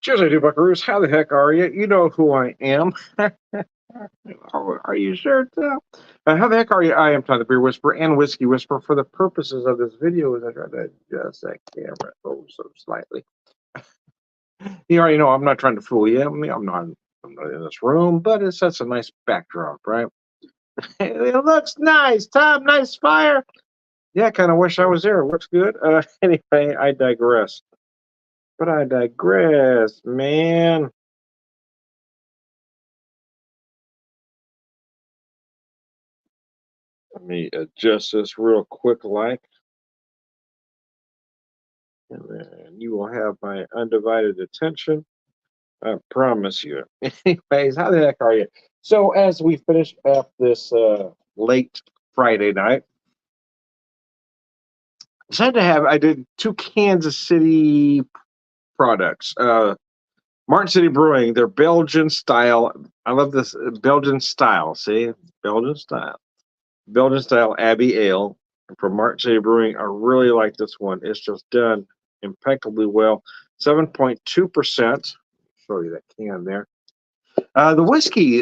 Cheers, I do, Buckaroos. How the heck are you? You know who I am. Are you sure? How the heck are you? I am Todd the Beer Whisperer and Whiskey Whisperer. For the purposes of this video, as I try to adjust that camera so slightly. You already know I'm not trying to fool you. I mean, I'm not in this room, but it sets a nice backdrop, right? It looks nice, Tom. Nice fire. Yeah, I kind of wish I was there. It looks good. Anyway, I digress. But I digress, man. Let me adjust this real quick, like, and then you will have my undivided attention. I promise you. Anyways, how the heck are you? So, as we finish up this late Friday night, I did two Kansas City products. Martin City Brewing, their Belgian style. I love this Belgian style. See, Belgian style. Belgian style Abbey Ale from Martin City Brewing. I really like this one. It's just done impeccably well. 7.2%. Show you that can there. The whiskey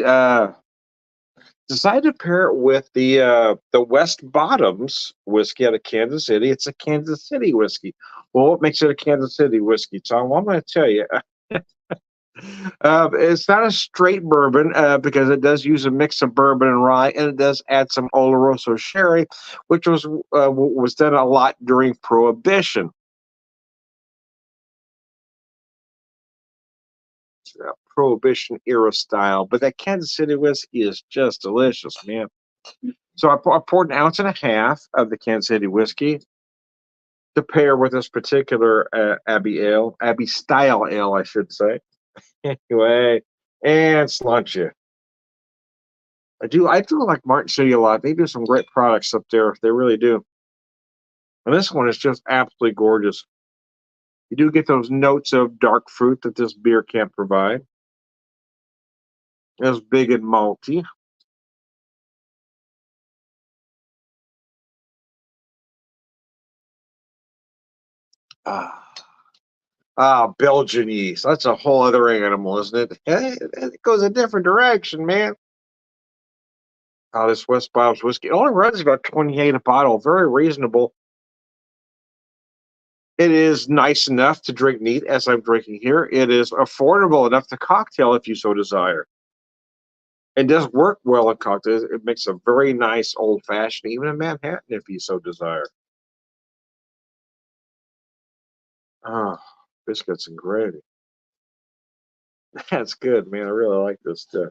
decided to pair it with the West Bottoms whiskey out of Kansas City. It's a Kansas City whiskey. Well, what makes it a Kansas City whiskey, Tom? Well, I'm going to tell you. It's not a straight bourbon because it does use a mix of bourbon and rye, and it does add some Oloroso sherry, which was done a lot during Prohibition. Prohibition era style, but that Kansas City whiskey is just delicious, man. So I poured an ounce and a half of the Kansas City whiskey to pair with this particular Abbey style ale, I should say. Anyway, and sláinte. I do like Martin City a lot. They do some great products up there. They really do. And this one is just absolutely gorgeous. You do get those notes of dark fruit that this beer can't provide. It's big and malty. Ah, Belgian yeast. That's a whole other animal, isn't it? It goes a different direction, man. Oh, this West Bob's whiskey it only runs about 28 a bottle. Very reasonable. It is nice enough to drink neat, as I'm drinking here. It is affordable enough to cocktail if you so desire. It does work well in cocktails. It makes a very nice old fashioned, even in Manhattan, if you so desire. Oh, biscuits and gravy. That's good, man. I really like this stuff.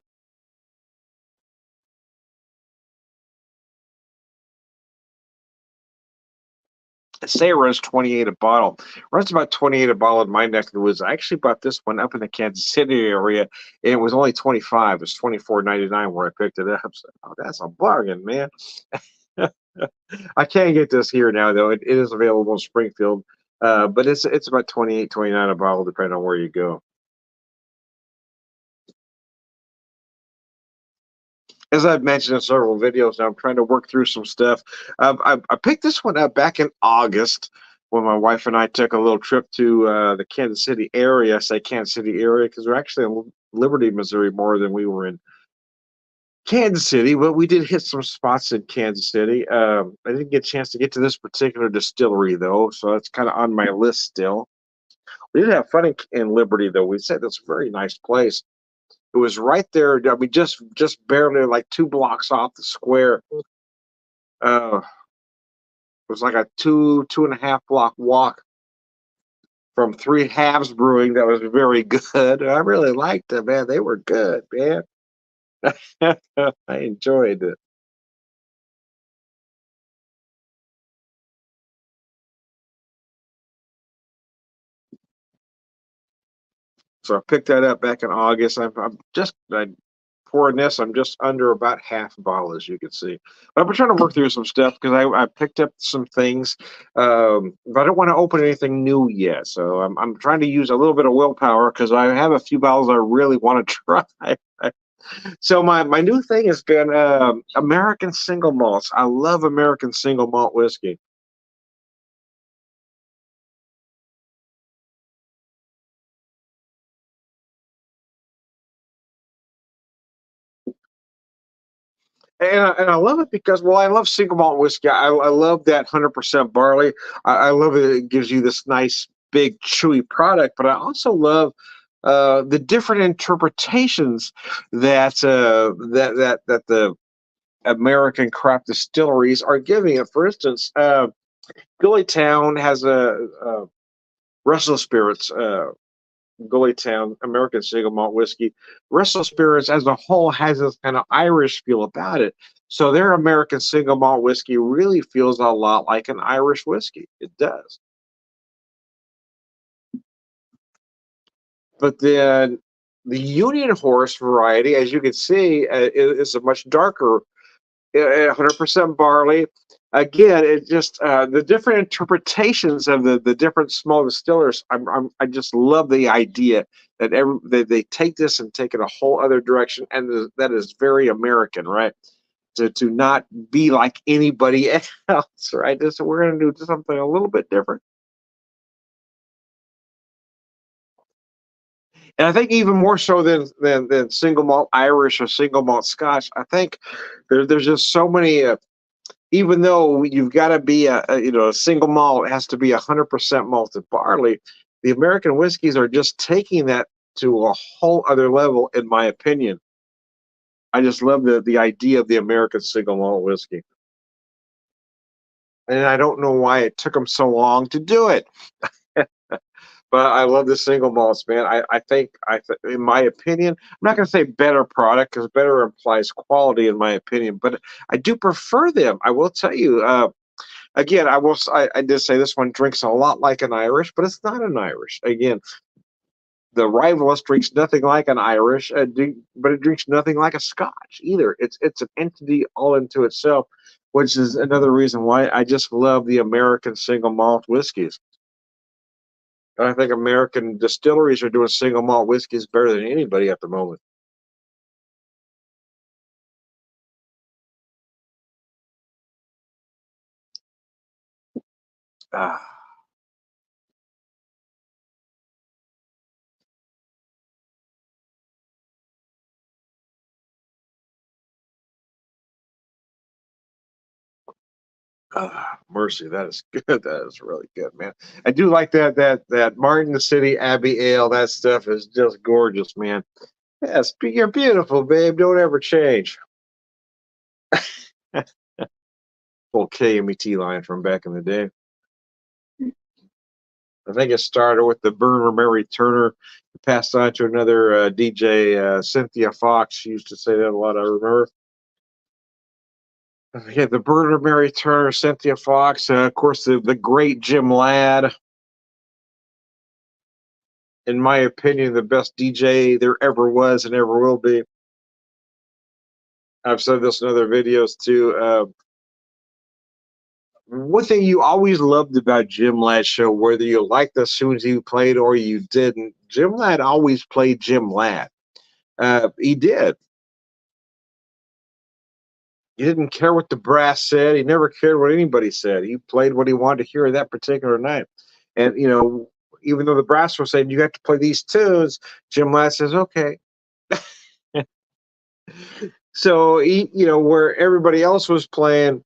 Say it runs 28 a bottle. Runs about 28 a bottle in my neck of the woods. I actually bought this one up in the Kansas City area, and it was only 25. It was 24.99 where I picked it up. So, oh, that's a bargain, man. I can't get this here now though. It is available in Springfield, but it's about 28, 29 a bottle depending on where you go. As I've mentioned in several videos, now I'm trying to work through some stuff. I picked this one up back in August when my wife and I took a little trip to the Kansas City area. I say Kansas City area because we're actually in Liberty, Missouri, more than we were in Kansas City. But we did hit some spots in Kansas City. I didn't get a chance to get to this particular distillery though, so it's kind of on my list still. We did have fun in Liberty though. We said that's a very nice place. It was right there. I mean, just barely like 2 blocks off the square. It was like a 2.5 block walk from Three Halves Brewing. That was very good. I really liked them, man. They were good, man. I enjoyed it. So I picked that up back in August. I pouring this. I'm just under about half a bottle, as you can see. But I've been trying to work through some stuff because I picked up some things, but I don't want to open anything new yet. So I'm trying to use a little bit of willpower because I have a few bottles I really want to try. So my new thing has been American single malts. I love American single malt whiskey. And I love it because, well, I love single malt whiskey. I love that 100% barley. I love it. It gives you this nice, big, chewy product. But I also love the different interpretations that the American craft distilleries are giving it. For instance, Gullytown has a Russell Spirits. Gullytown American single malt whiskey. Russell Spirits as a whole has this kind of Irish feel about it. So their American single malt whiskey really feels a lot like an Irish whiskey. It does. But then the Union Horse variety, as you can see, is a much darker, 100% barley. Again, it just the different interpretations of the different small distillers. I just love the idea that they take this and take it a whole other direction, and that is very American, right? To not be like anybody else, right? This we're going to do something a little bit different. And I think even more so than single malt Irish or single malt Scotch, I think there's just so many. Even though you've got to be a single malt, it has to be 100% malted barley. The American whiskeys are just taking that to a whole other level, in my opinion. I just love the idea of the American single malt whiskey, and I don't know why it took them so long to do it. But I love the single malts, man. In my opinion, I'm not going to say better product because better implies quality, in my opinion. But I do prefer them. I will tell you. Again, I did say this one drinks a lot like an Irish, but it's not an Irish. Again, the Rivalist drinks nothing like an Irish, but it drinks nothing like a Scotch either. It's an entity all into itself, which is another reason why I just love the American single malt whiskeys. And I think American distilleries are doing single malt whiskeys better than anybody at the moment. Ah, mercy, that is good. That is really good, man. I do like that Martin the City Abbey Ale. That stuff is just gorgeous, man. Yes, you're beautiful, babe. Don't ever change. Old KMET line from back in the day. I think it started with the burner Mary Turner, passed on to another DJ, Cynthia Fox. She used to say that a lot. I remember. Yeah, the burner Mary Turner, Cynthia Fox, of course, the great Jim Ladd. In my opinion, the best DJ there ever was and ever will be. I've said this in other videos too. One thing you always loved about Jim Ladd's show, whether you liked the tunes he played or you didn't, Jim Ladd always played Jim Ladd. He did. He didn't care what the brass said. He never cared what anybody said. He played what he wanted to hear that particular night. And even though the brass was saying you have to play these tunes, Jim Ladd says, "Okay." So where everybody else was playing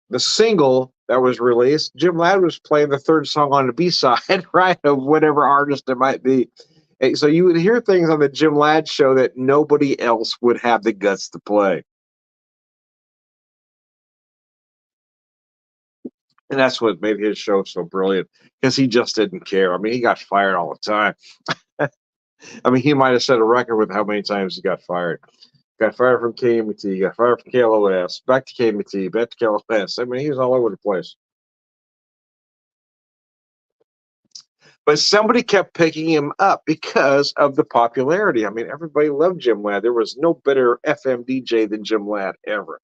the single that was released, Jim Ladd was playing the third song on the B side, right, of whatever artist it might be. And so you would hear things on the Jim Ladd show that nobody else would have the guts to play. And that's what made his show so brilliant because he just didn't care. I mean, he got fired all the time. I mean, he might have set a record with how many times he got fired. Got fired from KMT, got fired from KLOS, back to KMT, back to KLOS. I mean, he was all over the place. But somebody kept picking him up because of the popularity. I mean, everybody loved Jim Ladd. There was no better FM DJ than Jim Ladd ever.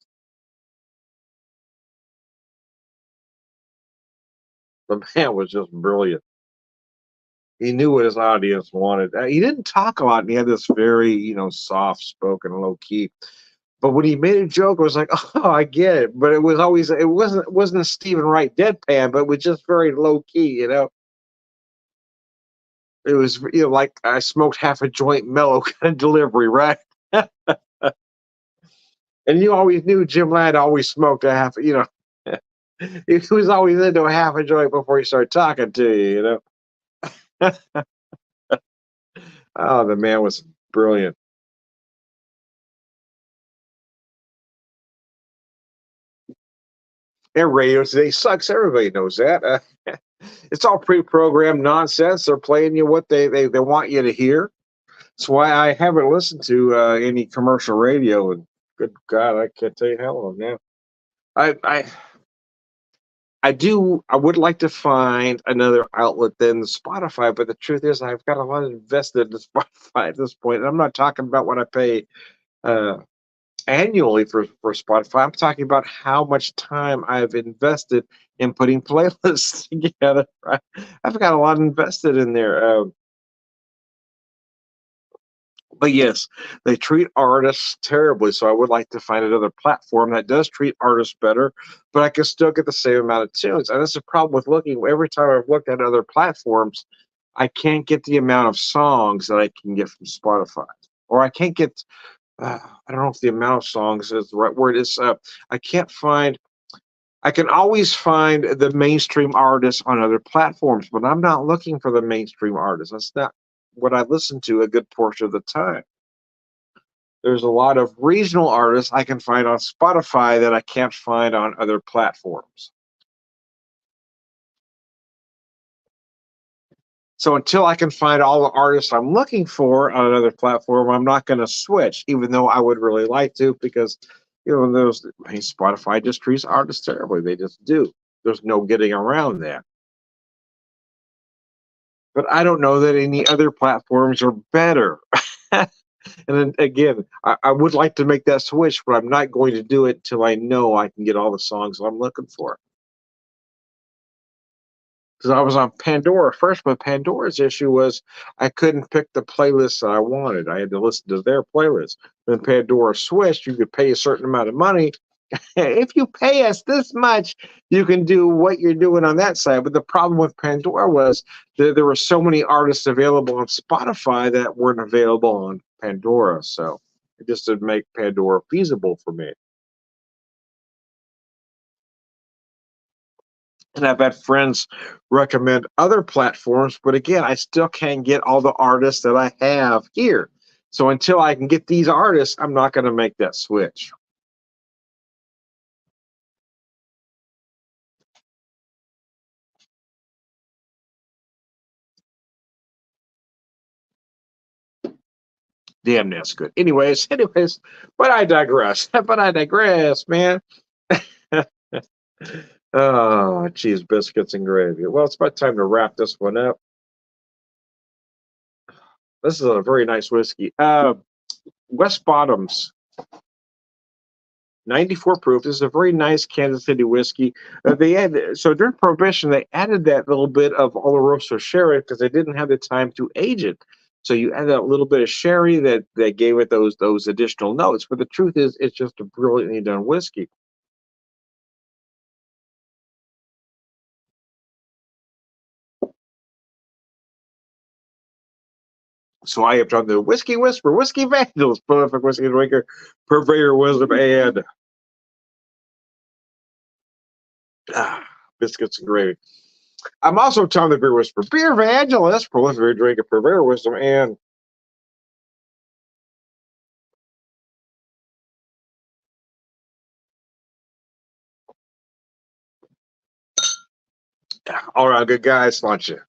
The man was just brilliant. He knew what his audience wanted. He didn't talk a lot, and he had this very, soft spoken, low key. But when he made a joke, it was like, oh, I get it. But it wasn't a Stephen Wright deadpan, but it was just very low key. It was, like I smoked half a joint mellow kind of delivery, right? And you always knew Jim Ladd always smoked a half, he was always into a half a joint before he started talking to you. Oh, the man was brilliant. And radio today sucks. Everybody knows that. It's all pre-programmed nonsense. They're playing you what they want you to hear. That's why I haven't listened to any commercial radio. And good God, I can't tell you how long now. I I would like to find another outlet than Spotify, but the truth is I've got a lot invested in Spotify at this point. And I'm not talking about what I pay uh, annually for Spotify. I'm talking about how much time I've invested in putting playlists together. Right? I've got a lot invested in there. But yes, they treat artists terribly. So I would like to find another platform that does treat artists better, but I can still get the same amount of tunes. And that's the problem with looking. Every time I've looked at other platforms, I can't get the amount of songs that I can get from Spotify, or I can't get. I don't know if the amount of songs is the right word. Is I can't find. I can always find the mainstream artists on other platforms, but I'm not looking for the mainstream artists. That's not what I listen to a good portion of the time. There's a lot of regional artists I can find on Spotify that I can't find on other platforms. So until I can find all the artists I'm looking for on another platform, I'm not going to switch, even though I would really like to, because Spotify just treats artists terribly. They just do. There's no getting around that. But I don't know that any other platforms are better. And then again, I would like to make that switch, but I'm not going to do it until I know I can get all the songs I'm looking for. Because I was on Pandora first, but Pandora's issue was I couldn't pick the playlist that I wanted. I had to listen to their playlist. Then Pandora switched. You could pay a certain amount of money. If you pay us this much, you can do what you're doing on that side. But the problem with Pandora was there were so many artists available on Spotify that weren't available on Pandora. So it just didn't make Pandora feasible for me. And I've had friends recommend other platforms, but again, I still can't get all the artists that I have here. So until I can get these artists, I'm not going to make that switch. Damn, that's good. Anyways, but I digress. But I digress, man. Oh, cheese biscuits and gravy. Well, it's about time to wrap this one up. This is a very nice whiskey. West Bottoms 94 proof. This is a very nice Kansas City whiskey. They had so during Prohibition they added that little bit of Oloroso sherry because they didn't have the time to age it. So you add a little bit of sherry that gave it those additional notes. But the truth is, it's just a brilliantly done whiskey. So I have done the Whiskey Whisper, Whiskey Evangelist, prolific whiskey drinker, purveyor of wisdom, and ah, biscuits and gravy. I'm also Tom the Beer Whisperer, Beer Evangelist, prolific drinker, purveyor of wisdom, and all right, good guys, lunch you.